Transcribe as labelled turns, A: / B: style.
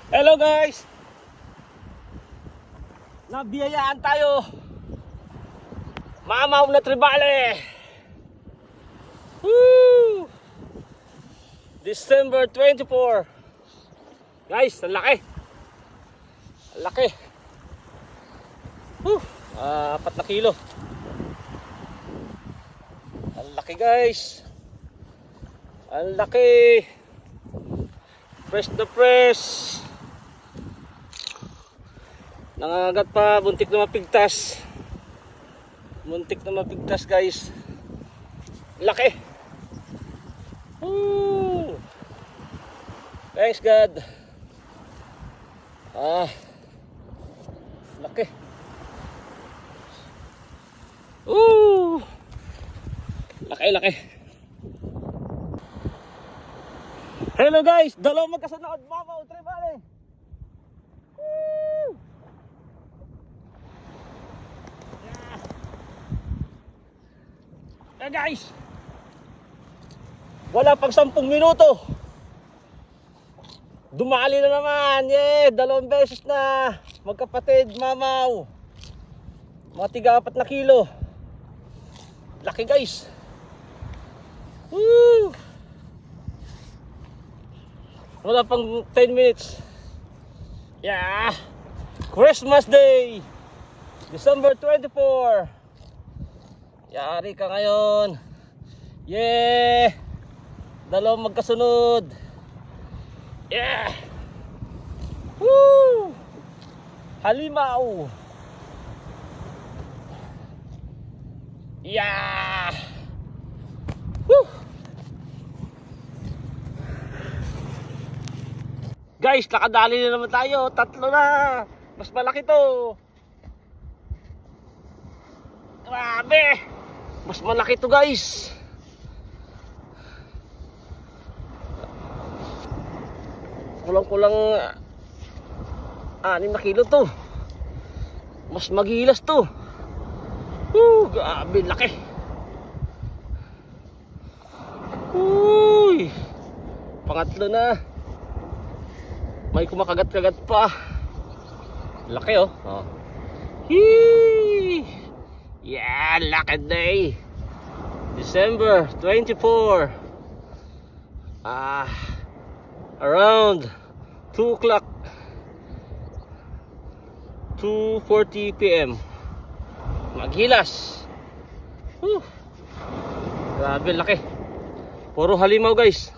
A: Hello guys! Nabiyayaan tayo. Mamaw na Tribale. Woo! December 24. Guys, ang laki. Ang laki. 4 kilo. Ang laki guys. Ang laki. Fresh na fresh. Nangangagat pa, buntik na mapigtas. Muntik na mapigtas guys. Laki. Woo! Thanks God. Laki. Laki. Hello guys, dalawang magkasunod, Mamaw Tribale. Woo! Guys, wala pang 10 minuto. Dumali na naman. Dalawang beses na. Magkapatid, Mamaw. Mga tiga 4 na kilo. Laki guys. Woo! Wala pang 10 minutes. Christmas Day, December 24. Yari ka ngayon. Dalawang magkasunod. Woo! Halimaw. Woo! Guys, nakadali na naman tayo. 3 na. Mas malaki to. Grabe. Mas malaki to guys. Kulang-kulang 6 na kilo to. Mas magilas to. Grabe, laki. Uy, pangatlo na. May kumakagat-kagat pa. Laki oh. Lucky day. December 24. Around 2 o'clock. 2:40 PM. Magilas. Grabe, laki. Puro halimaw guys.